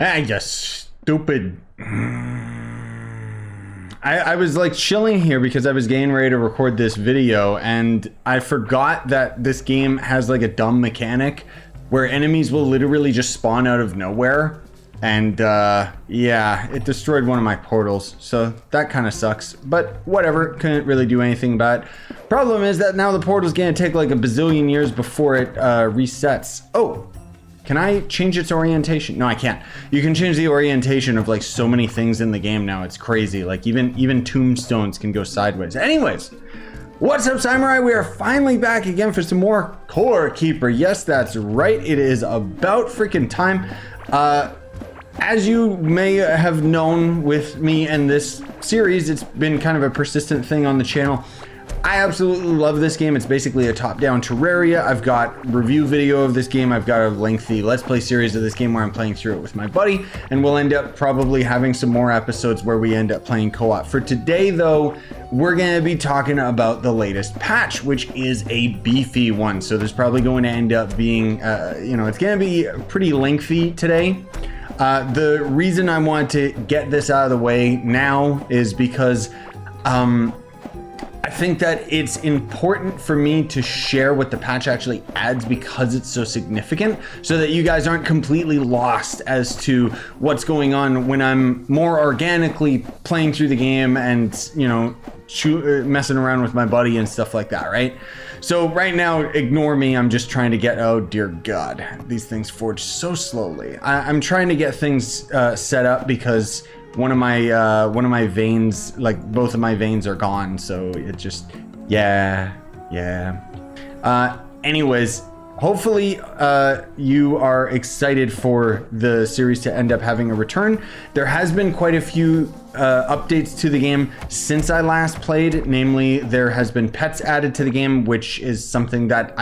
Ah, you stupid. I was like chilling here because I was getting ready to record this video, and I forgot that this game has like a dumb mechanic where enemies will literally just spawn out of nowhere. And yeah, it destroyed one of my portals, so that kind of sucks, but whatever, couldn't really do anything about it. Problem is that now the portal's gonna take like a bazillion years before it resets. Oh, can I change its orientation? No, I can't. You can change the orientation of like so many things in the game now. It's crazy. Like even tombstones can go sideways. Anyways, what's up, Samurai? We are finally back again for some more Core Keeper. Yes, that's right. It is about freaking time. As you may have known with me and this series, it's been kind of a persistent thing on the channel. I absolutely love this game. It's basically a top-down Terraria. I've got review video of this game. I've got a lengthy Let's Play series of this game where I'm playing through it with my buddy, and we'll end up probably having some more episodes where we end up playing co-op. For today, though, we're going to be talking about the latest patch, which is a beefy one. So there's probably going to end up being, it's going to be pretty lengthy today. The reason I want to get this out of the way now is because I think that it's important for me to share what the patch actually adds because it's so significant, so that you guys aren't completely lost as to what's going on when I'm more organically playing through the game and, messing around with my buddy and stuff like that, right? So right now, ignore me. I'm just trying to get, oh dear God, these things forge so slowly. I'm trying to get things set up because one of my veins, like both of my veins are gone. So it just, yeah. Anyways, hopefully you are excited for the series to end up having a return. There has been quite a few updates to the game since I last played. Namely, there has been pets added to the game, which is something that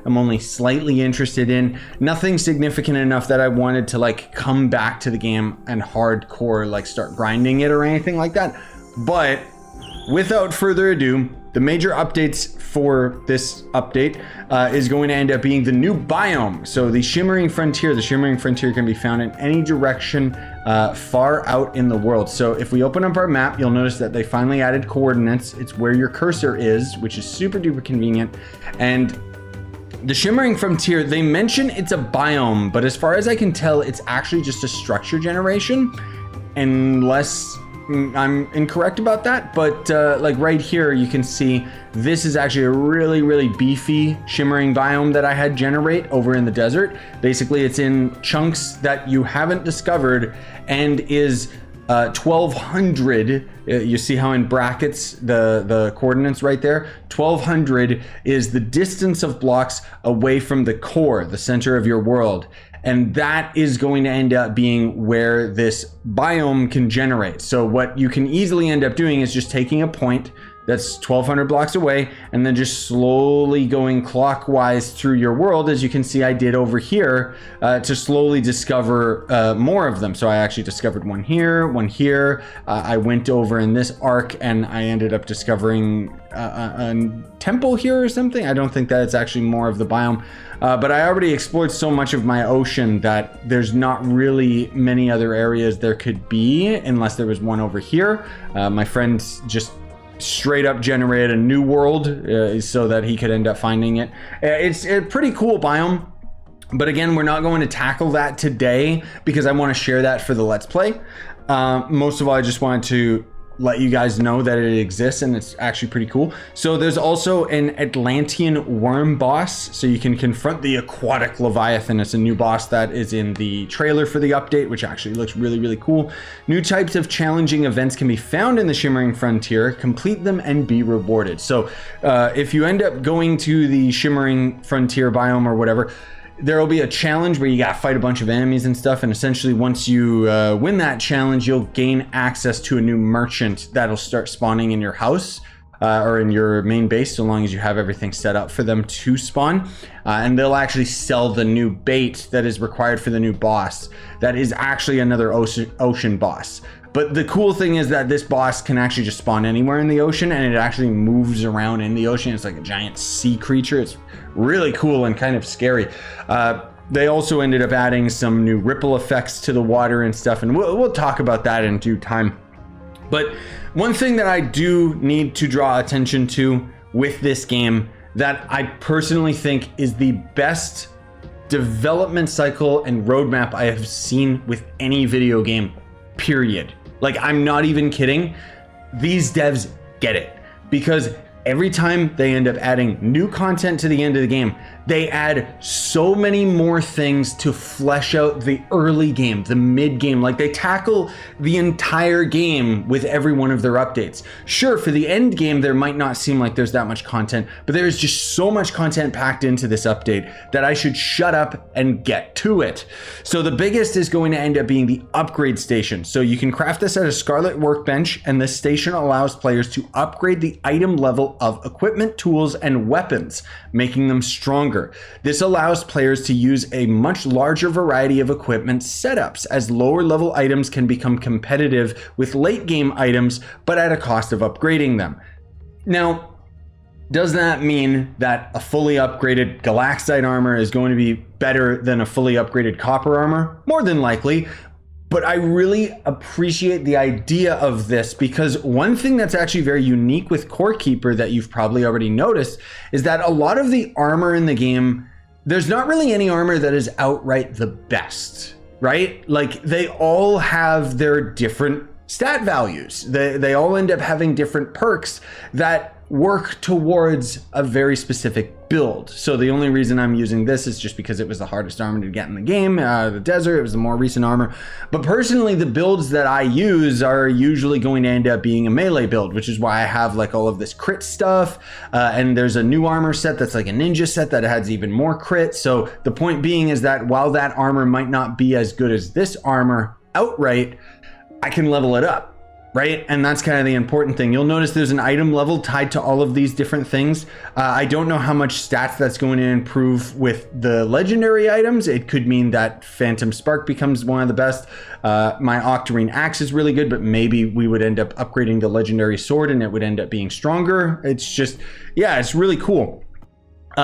I'm only slightly interested in. Nothing significant enough that I wanted to like come back to the game and hardcore like start grinding it or anything like that. But without further ado, the major updates for this update is going to end up being the new biome. So the Shimmering Frontier can be found in any direction far out in the world. So if we open up our map, you'll notice that they finally added coordinates. It's where your cursor is, which is super duper convenient. And the Shimmering Frontier, they mention it's a biome, but as far as I can tell, it's actually just a structure generation, unless I'm incorrect about that. But like right here, you can see this is actually a really, really beefy shimmering biome that I had generate over in the desert. Basically, it's in chunks that you haven't discovered and is 1200. You see how in brackets the coordinates right there? 1200 is the distance of blocks away from the core, the center of your world. And that is going to end up being where this biome can generate. So what you can easily end up doing is just taking a point that's 1200 blocks away and then just slowly going clockwise through your world, as you can see I did over here, to slowly discover more of them. So I actually discovered one here. I went over in this arc and I ended up discovering a temple here or something. I don't think that it's actually more of the biome. But I already explored so much of my ocean that there's not really many other areas there could be unless there was one over here. My friend just straight up generated a new world so that he could end up finding it. It's a pretty cool biome. But again, we're not going to tackle that today because I want to share that for the Let's Play. Most of all, I just wanted to let you guys know that it exists and it's actually pretty cool. So there's also an Atlantean worm boss, so you can confront the aquatic Leviathan. It's a new boss that is in the trailer for the update, which actually looks really, really cool. New types of challenging events can be found in the Shimmering Frontier. Complete them and be rewarded. So if you end up going to the Shimmering Frontier biome or whatever, there will be a challenge where you gotta fight a bunch of enemies and stuff, and essentially once you win that challenge, you'll gain access to a new merchant that'll start spawning in your house or in your main base, so long as you have everything set up for them to spawn. And they'll actually sell the new bait that is required for the new boss. That is actually another ocean boss. But the cool thing is that this boss can actually just spawn anywhere in the ocean, and it actually moves around in the ocean. It's like a giant sea creature. It's really cool and kind of scary. They also ended up adding some new ripple effects to the water and stuff, and we'll talk about that in due time. But one thing that I do need to draw attention to with this game that I personally think is the best development cycle and roadmap I have seen with any video game, period. Like, I'm not even kidding. These devs get it, because every time they end up adding new content to the end of the game, they add so many more things to flesh out the early game, the mid game. Like, they tackle the entire game with every one of their updates. Sure, for the end game, there might not seem like there's that much content, but there's just so much content packed into this update that I should shut up and get to it. So the biggest is going to end up being the upgrade station. So you can craft this at a Scarlet workbench, and this station allows players to upgrade the item level of equipment, tools, and weapons, making them stronger. This allows players to use a much larger variety of equipment setups, as lower level items can become competitive with late game items, but at a cost of upgrading them. Now, does that mean that a fully upgraded Galaxite armor is going to be better than a fully upgraded copper armor? More than likely. But I really appreciate the idea of this, because one thing that's actually very unique with Core Keeper that you've probably already noticed is that a lot of the armor in the game, there's not really any armor that is outright the best, right? Like, they all have their different stat values. They all end up having different perks that work towards a very specific build. So the only reason I'm using this is just because it was the hardest armor to get in the game, the desert. It was the more recent armor. But personally, the builds that I use are usually going to end up being a melee build, which is why I have like all of this crit stuff. And there's a new armor set that's like a ninja set that has even more crit. So the point being is that while that armor might not be as good as this armor outright, I can level it up. Right? And that's kind of the important thing. You'll notice there's an item level tied to all of these different things. I don't know how much stats that's going to improve with the legendary items. It could mean that Phantom Spark becomes one of the best. My Octarine Axe is really good, but maybe we would end up upgrading the legendary sword and it would end up being stronger. It's just, yeah, it's really cool.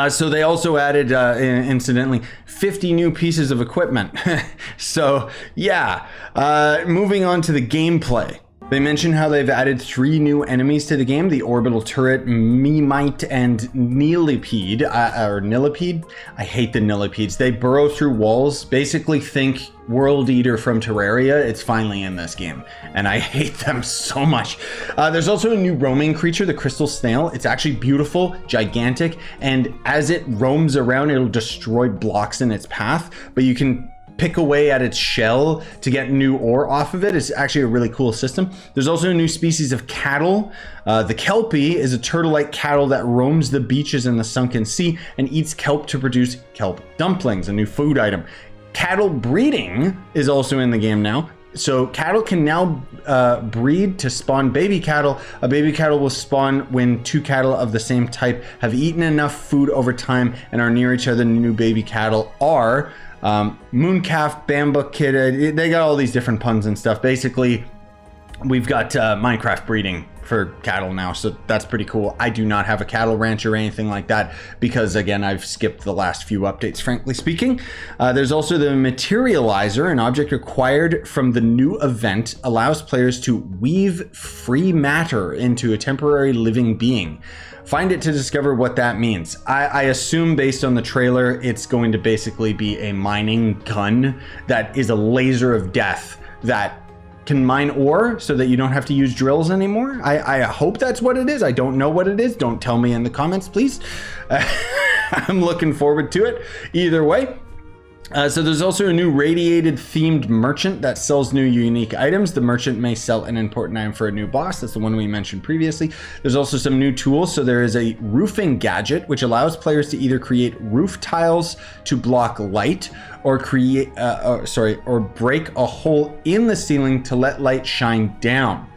So they also added, incidentally, 50 new pieces of equipment. So yeah, moving on to the gameplay. They mention how they've added 3 new enemies to the game: the orbital turret, Memite, and Nilipede, or Nilipede. I hate the Nilipedes. They burrow through walls. Basically, think World Eater from Terraria. It's finally in this game, and I hate them so much. There's also a new roaming creature, the Crystal Snail. It's actually beautiful, gigantic, and as it roams around, it'll destroy blocks in its path, but you can pick away at its shell to get new ore off of it. It's actually a really cool system. There's also a new species of cattle. The Kelpie is a turtle-like cattle that roams the beaches in the sunken sea and eats kelp to produce kelp dumplings, a new food item. Cattle breeding is also in the game now. So cattle can now breed to spawn baby cattle. A baby cattle will spawn when 2 cattle of the same type have eaten enough food over time and are near each other. New baby cattle are Mooncalf, Bambuk Kid. They got all these different puns and stuff. Basically, we've got Minecraft breeding for cattle now, so that's pretty cool. I do not have a cattle ranch or anything like that because, again, I've skipped the last few updates, frankly speaking. There's also the Materializer, an object acquired from the new event, allows players to weave free matter into a temporary living being. Find it to discover what that means. I assume based on the trailer, it's going to basically be a mining gun that is a laser of death that can mine ore so that you don't have to use drills anymore. I hope that's what it is. I don't know what it is. Don't tell me in the comments, please. I'm looking forward to it either way. So there's also a new radiated themed merchant that sells new unique items. The merchant may sell an important item for a new boss. That's the one we mentioned previously. There's also some new tools. So there is a roofing gadget, which allows players to either create roof tiles to block light or or break a hole in the ceiling to let light shine down.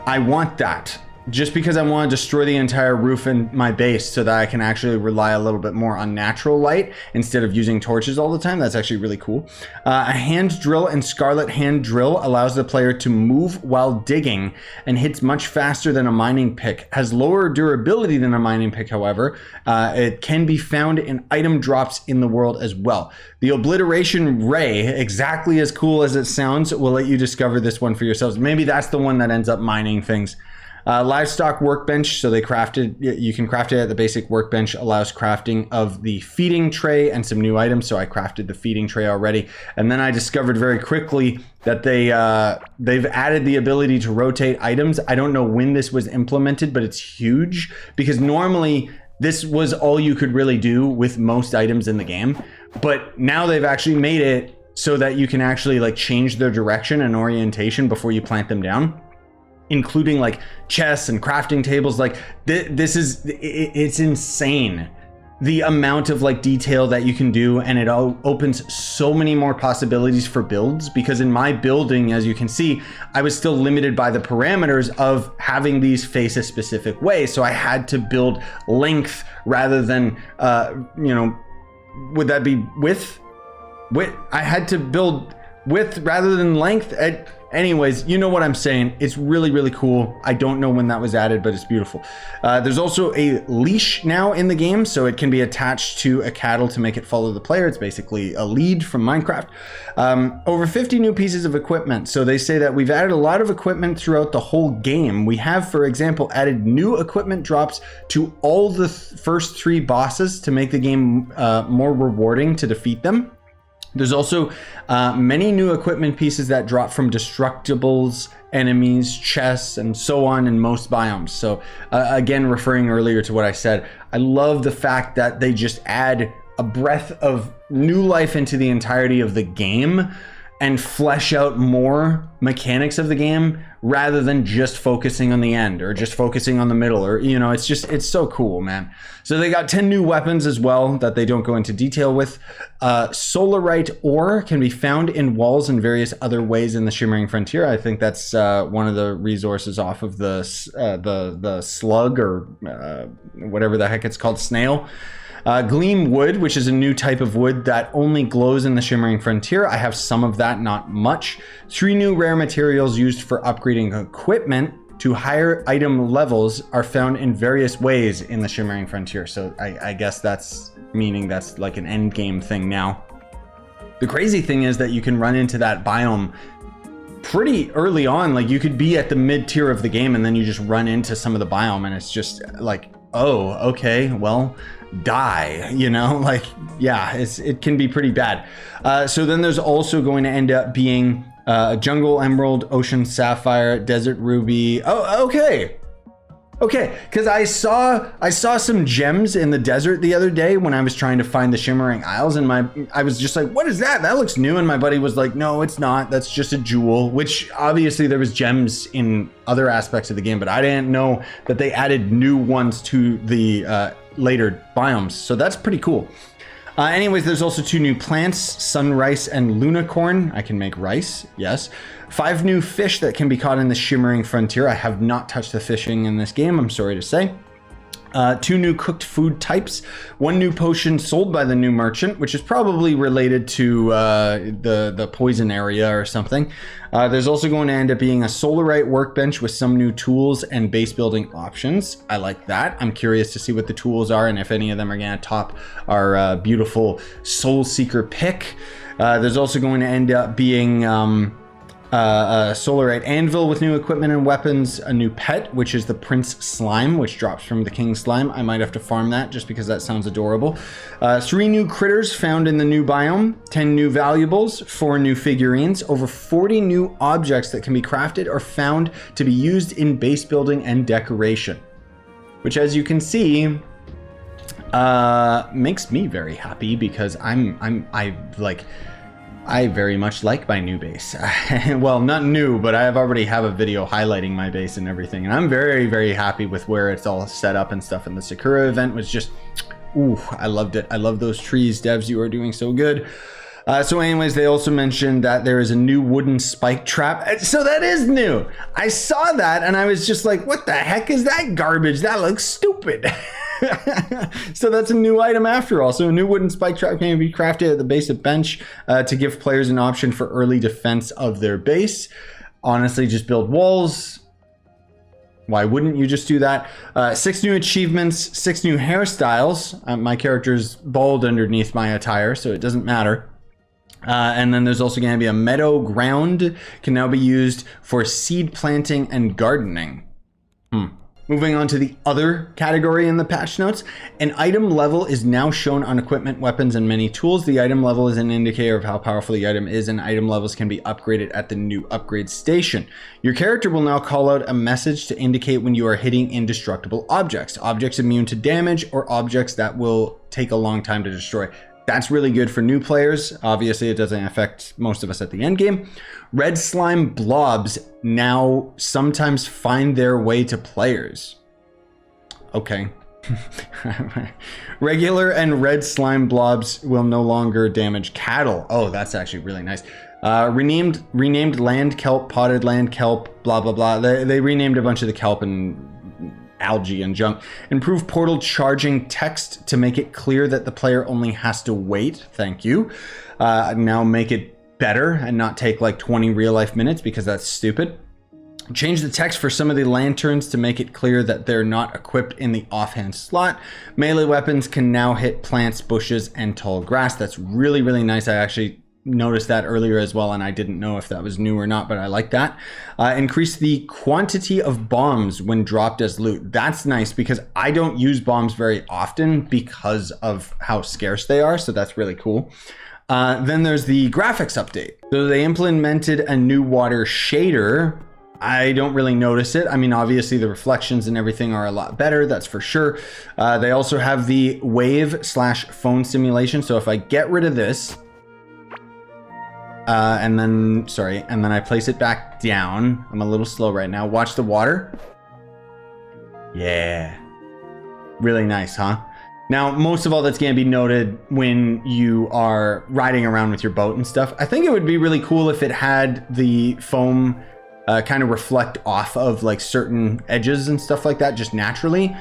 I want that. just because I want to destroy the entire roof in my base so that I can actually rely a little bit more on natural light instead of using torches all the time. That's actually really cool. A hand drill and scarlet hand drill allows the player to move while digging and hits much faster than a mining pick. Has lower durability than a mining pick, however. It can be found in item drops in the world as well. The obliteration ray, exactly as cool as it sounds, will let you discover this one for yourselves. Maybe that's the one that ends up mining things. Livestock workbench, so you can craft it at the basic workbench, allows crafting of the feeding tray and some new items. So I crafted the feeding tray already, and then I discovered very quickly that they've added the ability to rotate items. I don't know when this was implemented, but it's huge, because normally this was all you could really do with most items in the game, but now they've actually made it so that you can actually like change their direction and orientation before you plant them down, including like chests and crafting tables. Like it's insane the amount of like detail that you can do, and it all opens so many more possibilities for builds, because in my building, as you can see, I was still limited by the parameters of having these face a specific way. So I had to build length rather than would that be width? I had to build width rather than length. Anyways, you know what I'm saying. It's really, really cool. I don't know when that was added, but it's beautiful. There's also a leash now in the game, so it can be attached to a cattle to make it follow the player. It's basically a lead from Minecraft. Over 50 new pieces of equipment. So they say that we've added a lot of equipment throughout the whole game. We have, for example, added new equipment drops to all the first 3 bosses to make the game more rewarding to defeat them. There's also many new equipment pieces that drop from destructibles, enemies, chests, and so on in most biomes. So again, referring earlier to what I said, I love the fact that they just add a breath of new life into the entirety of the game and flesh out more mechanics of the game rather than just focusing on the end or just focusing on the middle, or it's so cool, man. So they got 10 new weapons as well that they don't go into detail with. Solarite ore can be found in walls and various other ways in the Shimmering Frontier. I think that's one of the resources off of the slug, or whatever the heck it's called, snail. Gleam wood, which is a new type of wood that only glows in the Shimmering Frontier. I have some of that, not much. 3 new rare materials used for upgrading equipment to higher item levels are found in various ways in the Shimmering Frontier. So I guess that's meaning that's like an end game thing now. The crazy thing is that you can run into that biome pretty early on. Like you could be at the mid tier of the game and then you just run into some of the biome and it's just like, oh, okay, well, die, like, yeah, it can be pretty bad. So then there's also going to end up being jungle emerald, ocean sapphire, desert ruby. Oh, okay, because I saw some gems in the desert the other day when I was trying to find the Shimmering Isles, and I was just like, what is that? That looks new. And my buddy was like, no, it's not. That's just a jewel. Which obviously there was gems in other aspects of the game, but I didn't know that they added new ones to the later biomes. So that's pretty cool. Anyways, there's also 2 new plants, sunrice and lunacorn. I can make rice, yes. 5 new fish that can be caught in the Shimmering Frontier. I have not touched the fishing in this game, I'm sorry to say. 2 new cooked food types, 1 new potion sold by the new merchant, which is probably related to the poison area or something. There's also going to end up being a solarite workbench with some new tools and base building options. I like that. I'm curious to see what the tools are and if any of them are going to top our beautiful Soul Seeker pick. There's also going to end up being a solarite anvil with new equipment and weapons, a new pet, which is the Prince Slime, which drops from the King Slime. I might have to farm that just because that sounds adorable. 3 new critters found in the new biome, 10 new valuables, 4 new figurines, over 40 new objects that can be crafted or found to be used in base building and decoration, which, as you can see, makes me very happy because I very much like my new base. Well, not new, but I already have a video highlighting my base and everything. And I'm very, very happy with where it's all set up and stuff. And the Sakura event was just, ooh, I loved it. I love those trees. Devs, you are doing so good. So anyways, they also mentioned that there is a new wooden spike trap. So that is new. I saw that and I was just like, what the heck is that garbage? That looks stupid. So that's a new item after all. So a new wooden spike trap can be crafted at the base of bench to give players an option for early defense of their base. Honestly, just build walls. Why wouldn't you just do that? 6 new achievements, 6 new hairstyles. My character's bald underneath my attire, so it doesn't matter. And then there's also going to be a meadow ground, can now be used for seed planting and gardening. Moving on to the other category in the patch notes, an item level is now shown on equipment, weapons, and many tools. The item level is an indicator of how powerful the item is, and item levels can be upgraded at the new upgrade station. Your character will now call out a message to indicate when you are hitting indestructible objects, objects immune to damage, or objects that will take a long time to destroy. That's really good for new players. Obviously, it doesn't affect most of us at the end game. Red slime blobs now sometimes find their way to players. Okay. Regular and red slime blobs will no longer damage cattle. Oh, that's actually really nice. Renamed land kelp, potted land kelp, blah, blah, blah. They renamed a bunch of the kelp and algae and junk. Improve portal charging text to make it clear that the player only has to wait. Thank you. Now make it better and not take like 20 real life minutes because that's stupid. Change the text for some of the lanterns to make it clear that they're not equipped in the offhand slot. Melee weapons can now hit plants, bushes, and tall grass. That's really, really nice. I actually noticed that earlier as well, and I didn't know if that was new or not, but I like that. Increase the quantity of bombs when dropped as loot. That's nice because I don't use bombs very often because of how scarce they are, so that's really cool. Then there's the graphics update. So they implemented a new water shader. I don't really notice it. I mean, obviously the reflections and everything are a lot better, that's for sure. They also have the wave/phone simulation. So if I get rid of this, and then I place it back down. I'm a little slow right now. Watch the water. Yeah. Really nice, huh? Now, most of all, that's going to be noted when you are riding around with your boat and stuff. I think it would be really cool if it had the foam kind of reflect off of like certain edges and stuff like that, just naturally.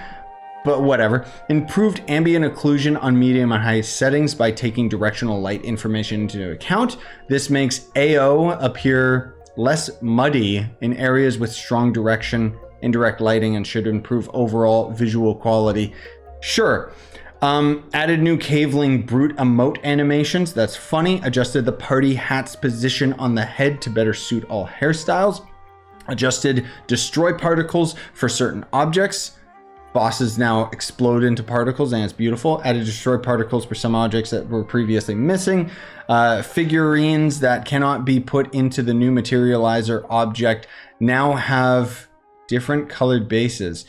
But whatever. Improved ambient occlusion on medium and high settings by taking directional light information into account. This makes AO appear less muddy in areas with strong direction, indirect lighting, and should improve overall visual quality. Sure. Added new caveling brute emote animations. That's funny. Adjusted the party hat's position on the head to better suit all hairstyles. Adjusted destroy particles for certain objects. Bosses now explode into particles and it's beautiful. Added destroy particles for some objects that were previously missing. Figurines that cannot be put into the new materializer object now have different colored bases.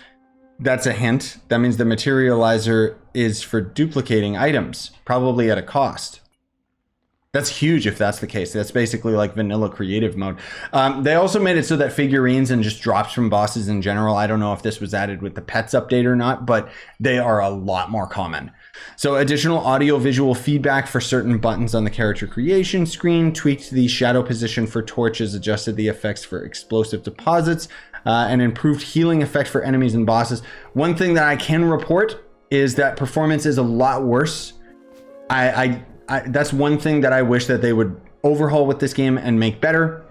That's a hint. That means the materializer is for duplicating items, probably at a cost. That's huge if that's the case. That's basically like vanilla creative mode. They also made it so that figurines and just drops from bosses in general, I don't know if this was added with the pets update or not, but they are a lot more common. So additional audio visual feedback for certain buttons on the character creation screen, tweaked the shadow position for torches, adjusted the effects for explosive deposits, and improved healing effect for enemies and bosses. One thing that I can report is that performance is a lot worse. That's one thing that I wish that they would overhaul with this game and make better,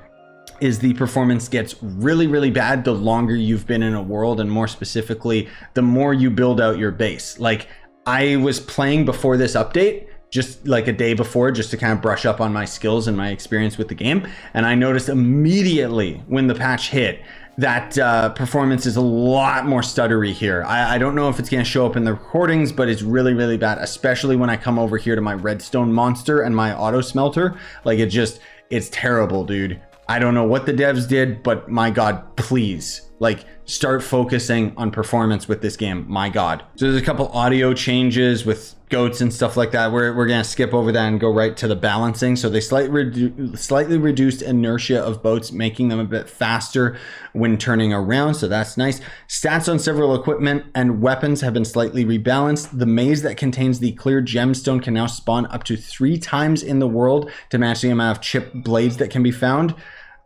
is the performance gets really, really bad the longer you've been in a world, and more specifically, the more you build out your base. Like, I was playing before this update, just like a day before, just to kind of brush up on my skills and my experience with the game, and I noticed immediately when the patch hit that performance is a lot more stuttery here. I don't know if it's going to show up in the recordings, but it's really, really bad, especially when I come over here to my redstone monster and my auto smelter. Like, it's terrible, dude. I don't know what the devs did, but my God, please, like, start focusing on performance with this game. My God. So there's a couple audio changes with goats and stuff like that. We're gonna skip over that and go right to the balancing. So they slightly reduced inertia of boats, making them a bit faster when turning around. So that's nice. Stats on several equipment and weapons have been slightly rebalanced. The maze that contains the clear gemstone can now spawn up to 3 times in the world to match the amount of chipped blades that can be found.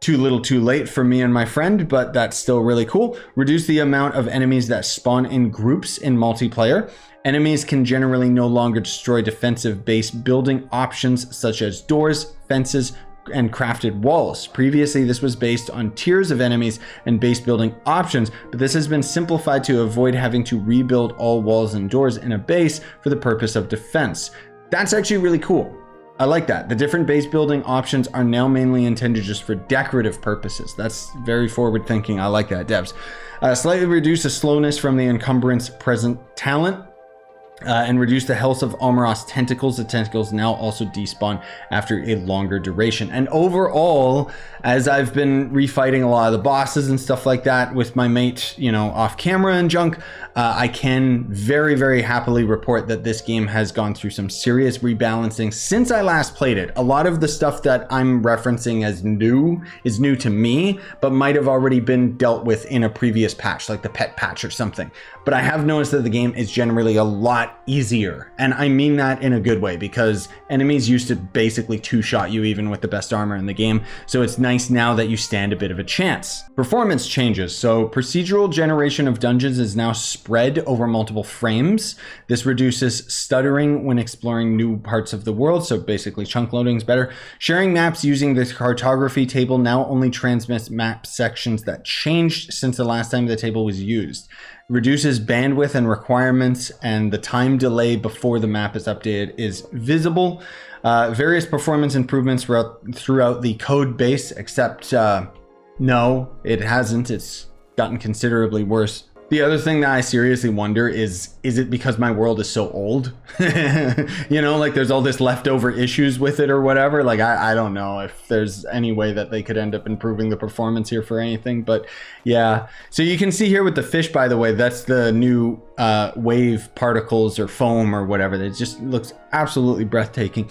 Too little too late for me and my friend, but that's still really cool. Reduce the amount of enemies that spawn in groups in multiplayer. Enemies can generally no longer destroy defensive base building options such as doors, fences, and crafted walls. Previously, this was based on tiers of enemies and base building options, but this has been simplified to avoid having to rebuild all walls and doors in a base for the purpose of defense. That's actually really cool. I like that. The different base building options are now mainly intended just for decorative purposes. That's very forward thinking. I like that, devs. Slightly reduce the slowness from the encumbrance present talent. And reduce the health of Amarok's tentacles. The tentacles now also despawn after a longer duration. And overall, as I've been refighting a lot of the bosses and stuff like that with my mate, you know, off camera and junk, I can very, very happily report that this game has gone through some serious rebalancing since I last played it. A lot of the stuff that I'm referencing as new is new to me, but might have already been dealt with in a previous patch, like the pet patch or something. But I have noticed that the game is generally a lot easier. And I mean that in a good way, because enemies used to basically two-shot you even with the best armor in the game. So it's nice now that you stand a bit of a chance. Performance changes. So procedural generation of dungeons is now spread over multiple frames. This reduces stuttering when exploring new parts of the world. So basically chunk loading is better. Sharing maps using the cartography table now only transmits map sections that changed since the last time the table was used. Reduces bandwidth and requirements, and the time delay before the map is updated is visible. Various performance improvements throughout the code base, except no, it hasn't. It's gotten considerably worse. The other thing that I seriously wonder is it because my world is so old? You know, like there's all this leftover issues with it or whatever. Like, I don't know if there's any way that they could end up improving the performance here for anything, but yeah. So you can see here with the fish, by the way, that's the new wave particles or foam or whatever. It just looks absolutely breathtaking.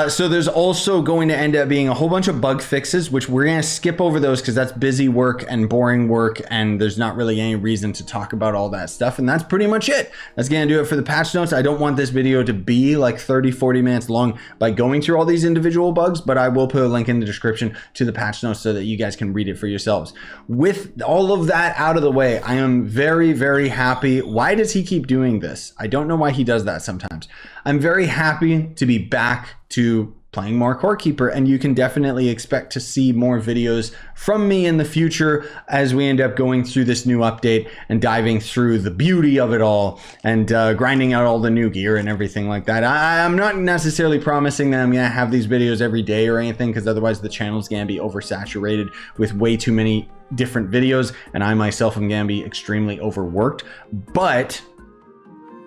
So there's also going to end up being a whole bunch of bug fixes, which we're going to skip over those because that's busy work and boring work, and there's not really any reason to talk about all that stuff. And that's pretty much it. That's going to do it for the patch notes. I don't want this video to be like 30-40 minutes long by going through all these individual bugs, but I will put a link in the description to the patch notes so that you guys can read it for yourselves. With all of that out of the way, I am very, very happy. Why does he keep doing this? I don't know why he does that sometimes. I'm very happy to be back to playing more Core Keeper, and you can definitely expect to see more videos from me in the future as we end up going through this new update and diving through the beauty of it all and grinding out all the new gear and everything like that. I'm not necessarily promising that I'm gonna have these videos every day or anything, because otherwise the channel's gonna be oversaturated with way too many different videos, and I myself am gonna be extremely overworked. But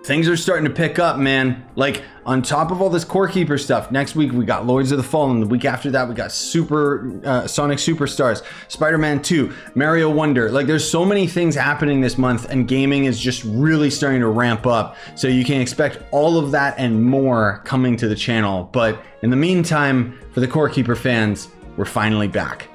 things are starting to pick up, man. Like, on top of all this Core Keeper stuff, next week we got Lords of the Fallen. The week after that we got Sonic Superstars, Spider-Man 2, Mario Wonder. Like, there's so many things happening this month, and gaming is just really starting to ramp up. So you can expect all of that and more coming to the channel. But in the meantime, for the Core Keeper fans, we're finally back.